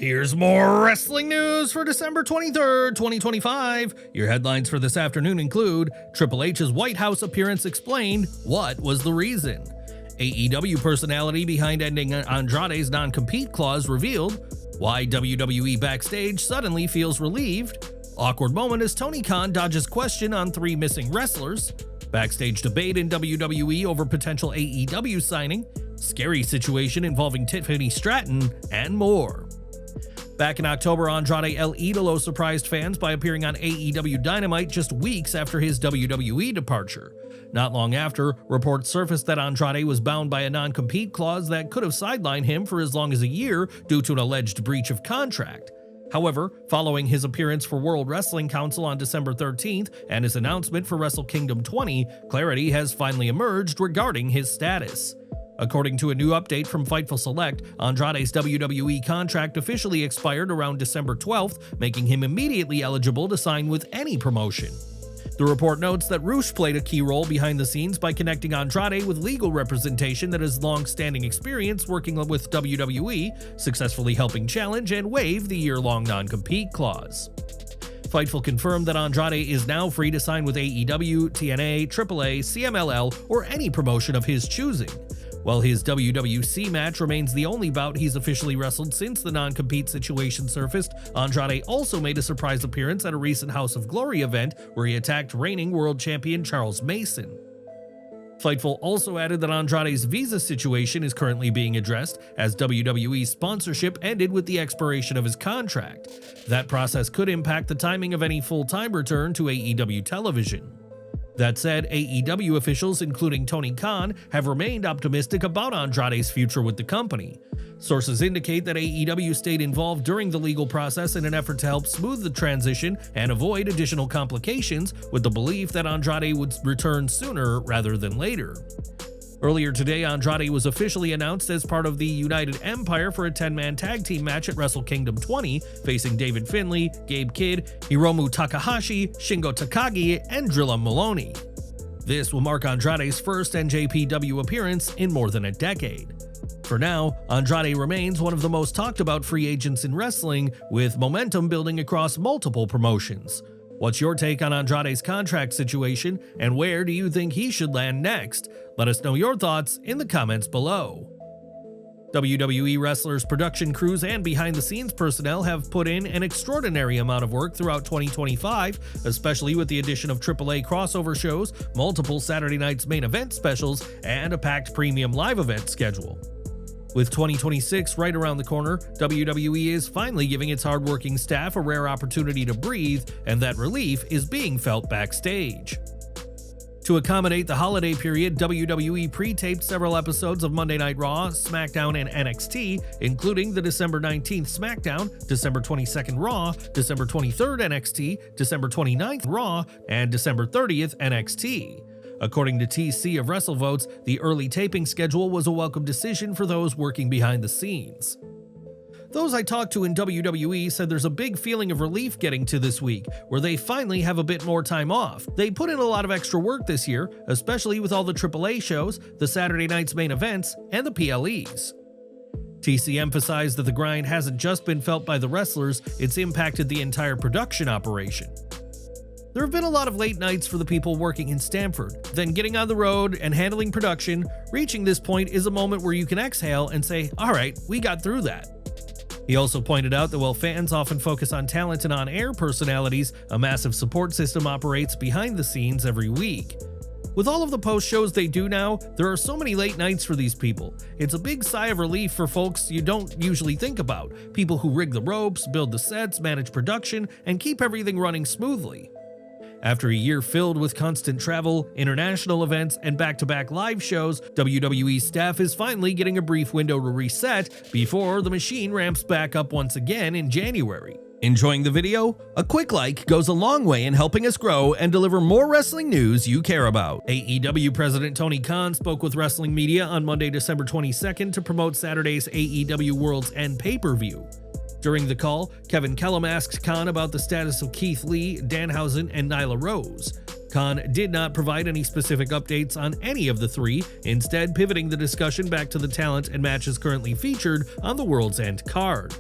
Here's more wrestling news for December 23rd, 2025. Your headlines for this afternoon include Triple H's White House appearance explained. What was the reason? AEW personality behind ending Andrade's non-compete clause revealed. Why WWE Backstage suddenly feels relieved. Awkward moment as Tony Khan dodges question on 3 missing wrestlers. Backstage debate in WWE over potential AEW signing. Scary situation involving Tiffany Stratton, and more. Back in October, Andrade El Idolo surprised fans by appearing on AEW Dynamite just weeks after his WWE departure. Not long after, reports surfaced that Andrade was bound by a non-compete clause that could have sidelined him for as long as a year due to an alleged breach of contract. However, following his appearance for World Wrestling Council on December 13th and his announcement for Wrestle Kingdom 20, clarity has finally emerged regarding his status. According to a new update from Fightful Select, Andrade's WWE contract officially expired around December 12th, making him immediately eligible to sign with any promotion. The report notes that Roosh played a key role behind the scenes by connecting Andrade with legal representation that has long-standing experience working with WWE, successfully helping challenge and waive the year-long non-compete clause. Fightful confirmed that Andrade is now free to sign with AEW, TNA, AAA, CMLL, or any promotion of his choosing. While his WWC match remains the only bout he's officially wrestled since the non-compete situation surfaced, Andrade also made a surprise appearance at a recent House of Glory event where he attacked reigning world champion Charles Mason. Fightful also added that Andrade's visa situation is currently being addressed as WWE's sponsorship ended with the expiration of his contract. That process could impact the timing of any full-time return to AEW television. That said, AEW officials, including Tony Khan, have remained optimistic about Andrade's future with the company. Sources indicate that AEW stayed involved during the legal process in an effort to help smooth the transition and avoid additional complications, with the belief that Andrade would return sooner rather than later. Earlier today, Andrade was officially announced as part of the United Empire for a 10-man tag team match at Wrestle Kingdom 20, facing David Finlay, Gabe Kidd, Hiromu Takahashi, Shingo Takagi, and Drilla Maloney. This will mark Andrade's first NJPW appearance in more than a decade. For now, Andrade remains one of the most talked about free agents in wrestling, with momentum building across multiple promotions. What's your take on Andrade's contract situation, and where do you think he should land next? Let us know your thoughts in the comments below. WWE wrestlers, production crews, and behind-the-scenes personnel have put in an extraordinary amount of work throughout 2025, especially with the addition of AAA crossover shows, multiple Saturday night's main event specials, and a packed premium live event schedule. With 2026 right around the corner, WWE is finally giving its hardworking staff a rare opportunity to breathe, and that relief is being felt backstage. To accommodate the holiday period, WWE pre-taped several episodes of Monday Night Raw, SmackDown, and NXT, including the December 19th SmackDown, December 22nd Raw, December 23rd NXT, December 29th Raw, and December 30th NXT. According to TC of WrestleVotes, the early taping schedule was a welcome decision for those working behind the scenes. Those I talked to in WWE said there's a big feeling of relief getting to this week, where they finally have a bit more time off. They put in a lot of extra work this year, especially with all the AAA shows, the Saturday night's main events, and the PLEs. TC emphasized that the grind hasn't just been felt by the wrestlers, it's impacted the entire production operation. There have been a lot of late nights for the people working in Stamford. Then getting on the road and handling production, reaching this point is a moment where you can exhale and say, alright, we got through that. He also pointed out that while fans often focus on talent and on-air personalities, a massive support system operates behind the scenes every week. With all of the post shows they do now, there are so many late nights for these people. It's a big sigh of relief for folks you don't usually think about, people who rig the ropes, build the sets, manage production, and keep everything running smoothly. After a year filled with constant travel, international events, and back-to-back live shows, WWE staff is finally getting a brief window to reset before the machine ramps back up once again in January. Enjoying the video? A quick like goes a long way in helping us grow and deliver more wrestling news you care about. AEW President Tony Khan spoke with wrestling media on Monday, December 22nd to promote Saturday's AEW World's End pay-per-view. During the call, Kevin Kellam asked Khan about the status of Keith Lee, Danhausen, and Nyla Rose. Khan did not provide any specific updates on any of the three, instead pivoting the discussion back to the talent and matches currently featured on the World's End card.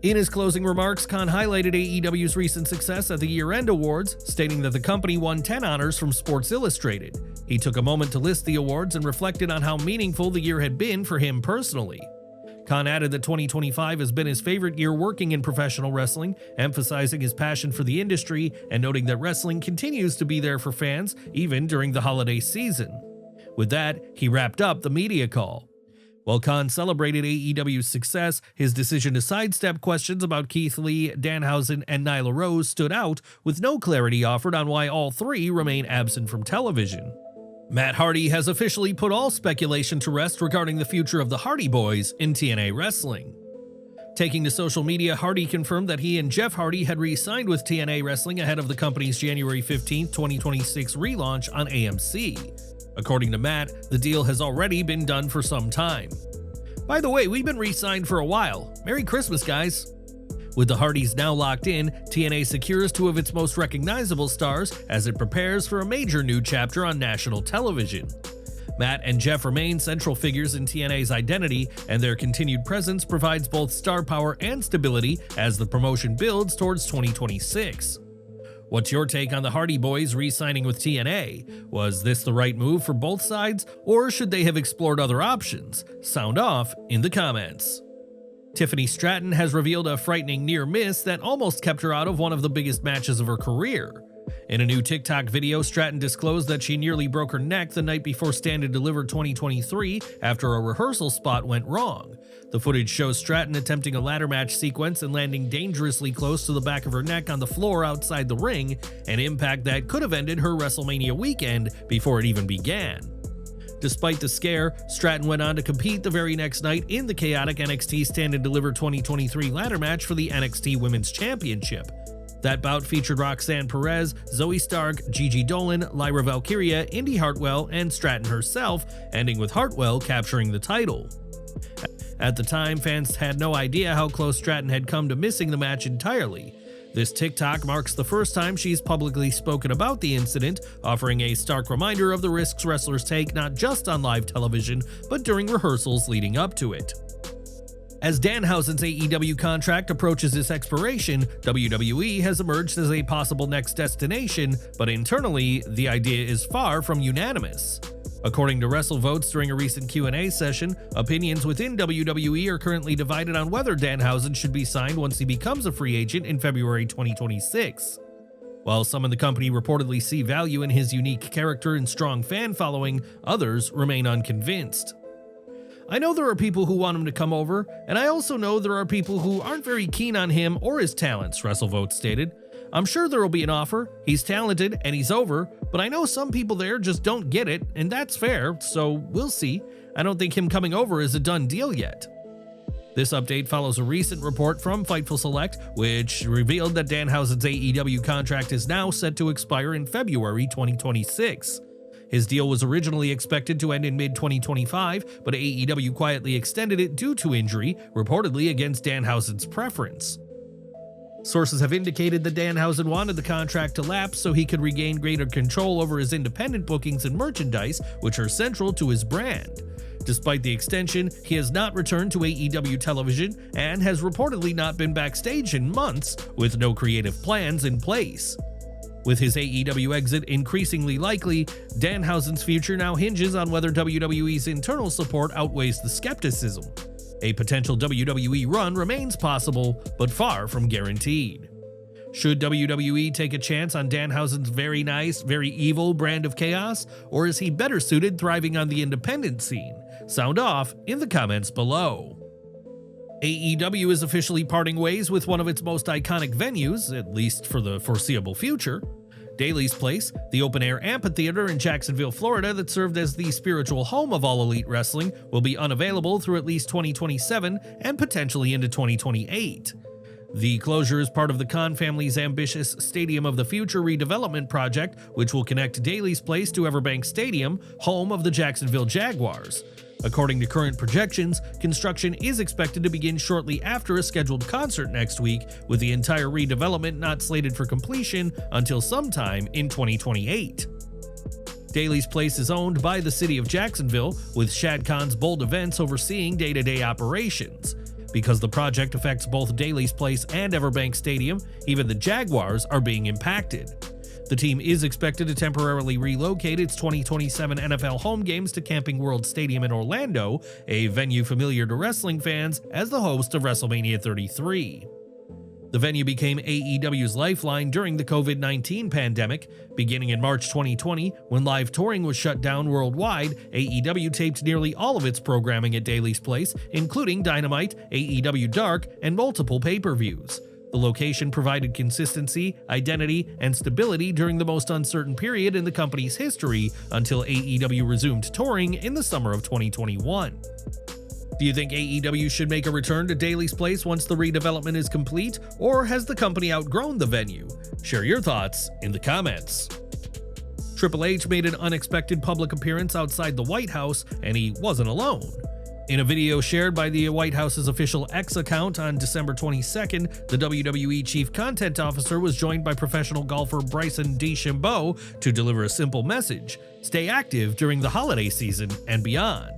In his closing remarks, Khan highlighted AEW's recent success at the year-end awards, stating that the company won 10 honors from Sports Illustrated. He took a moment to list the awards and reflected on how meaningful the year had been for him personally. Khan added that 2025 has been his favorite year working in professional wrestling, emphasizing his passion for the industry and noting that wrestling continues to be there for fans even during the holiday season. With that, he wrapped up the media call. While Khan celebrated AEW's success, his decision to sidestep questions about Keith Lee, Danhausen, and Nyla Rose stood out, with no clarity offered on why all three remain absent from television. Matt Hardy has officially put all speculation to rest regarding the future of the Hardy Boys in TNA Wrestling. Taking to social media, Hardy confirmed that he and Jeff Hardy had re-signed with TNA Wrestling ahead of the company's January 15, 2026 relaunch on AMC. According to Matt, the deal has already been done for some time. By the way, we've been re-signed for a while. Merry Christmas, guys. With the Hardys now locked in, TNA secures two of its most recognizable stars as it prepares for a major new chapter on national television. Matt and Jeff remain central figures in TNA's identity, and their continued presence provides both star power and stability as the promotion builds towards 2026. What's your take on the Hardy Boys re-signing with TNA? Was this the right move for both sides, or should they have explored other options? Sound off in the comments. Tiffany Stratton has revealed a frightening near miss that almost kept her out of one of the biggest matches of her career. In a new TikTok video, Stratton disclosed that she nearly broke her neck the night before Stand and Deliver 2023 after a rehearsal spot went wrong. The footage shows Stratton attempting a ladder match sequence and landing dangerously close to the back of her neck on the floor outside the ring, an impact that could have ended her WrestleMania weekend before it even began. Despite the scare, Stratton went on to compete the very next night in the chaotic NXT Stand and Deliver 2023 ladder match for the NXT Women's Championship. That bout featured Roxanne Perez, Zoe Stark, Gigi Dolan, Lyra Valkyria, Indy Hartwell, and Stratton herself, ending with Hartwell capturing the title. At the time, fans had no idea how close Stratton had come to missing the match entirely. This TikTok marks the first time she's publicly spoken about the incident, offering a stark reminder of the risks wrestlers take not just on live television, but during rehearsals leading up to it. As Danhausen's AEW contract approaches its expiration, WWE has emerged as a possible next destination, but internally, the idea is far from unanimous. According to Wrestle Votes during a recent Q&A session, opinions within WWE are currently divided on whether Danhausen should be signed once he becomes a free agent in February 2026. While some in the company reportedly see value in his unique character and strong fan following, others remain unconvinced. I know there are people who want him to come over, and I also know there are people who aren't very keen on him or his talents, WrestleVote stated. I'm sure there will be an offer, he's talented and he's over, but I know some people there just don't get it, and that's fair, so we'll see. I don't think him coming over is a done deal yet. This update follows a recent report from Fightful Select, which revealed that Danhausen's AEW contract is now set to expire in February 2026. His deal was originally expected to end in mid-2025, but AEW quietly extended it due to injury, reportedly against Danhausen's preference. Sources have indicated that Danhausen wanted the contract to lapse so he could regain greater control over his independent bookings and merchandise, which are central to his brand. Despite the extension, he has not returned to AEW television and has reportedly not been backstage in months, with no creative plans in place. With his AEW exit increasingly likely, Danhausen's future now hinges on whether WWE's internal support outweighs the skepticism. A potential WWE run remains possible, but far from guaranteed. Should WWE take a chance on Danhausen's very nice, very evil brand of chaos, or is he better suited thriving on the independent scene? Sound off in the comments below. AEW is officially parting ways with one of its most iconic venues, at least for the foreseeable future. Daly's Place, the open-air amphitheater in Jacksonville, Florida that served as the spiritual home of all elite wrestling, will be unavailable through at least 2027 and potentially into 2028. The closure is part of the Khan family's ambitious Stadium of the Future redevelopment project, which will connect Daly's Place to Everbank Stadium, home of the Jacksonville Jaguars. According to current projections, construction is expected to begin shortly after a scheduled concert next week, with the entire redevelopment not slated for completion until sometime in 2028. Daly's Place is owned by the city of Jacksonville, with Shad Khan's bold events overseeing day-to-day operations. Because the project affects both Daly's Place and Everbank Stadium, even the Jaguars are being impacted. The team is expected to temporarily relocate its 2027 NFL home games to Camping World Stadium in Orlando, a venue familiar to wrestling fans as the host of WrestleMania 33. The venue became AEW's lifeline during the COVID-19 pandemic. Beginning in March 2020, when live touring was shut down worldwide, AEW taped nearly all of its programming at Daly's Place, including Dynamite, AEW Dark, and multiple pay-per-views. The location provided consistency, identity, and stability during the most uncertain period in the company's history until AEW resumed touring in the summer of 2021. Do you think AEW should make a return to Daly's Place once the redevelopment is complete, or has the company outgrown the venue? Share your thoughts in the comments. Triple H made an unexpected public appearance outside the White House, and he wasn't alone. In a video shared by the White House's official X account on December 22nd, the WWE Chief Content Officer was joined by professional golfer Bryson DeChambeau to deliver a simple message: stay active during the holiday season and beyond.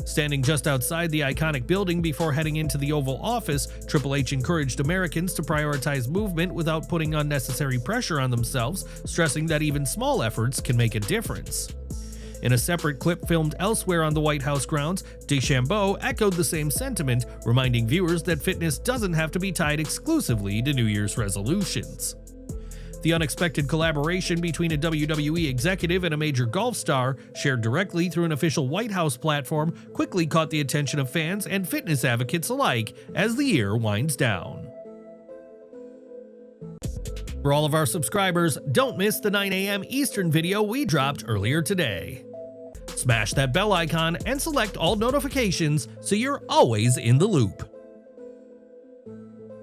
Standing just outside the iconic building before heading into the Oval Office, Triple H encouraged Americans to prioritize movement without putting unnecessary pressure on themselves, stressing that even small efforts can make a difference. In a separate clip filmed elsewhere on the White House grounds, DeChambeau echoed the same sentiment, reminding viewers that fitness doesn't have to be tied exclusively to New Year's resolutions. The unexpected collaboration between a WWE executive and a major golf star, shared directly through an official White House platform, quickly caught the attention of fans and fitness advocates alike as the year winds down. For all of our subscribers, don't miss the 9 a.m. Eastern video we dropped earlier today. Smash that bell icon and select all notifications so you're always in the loop.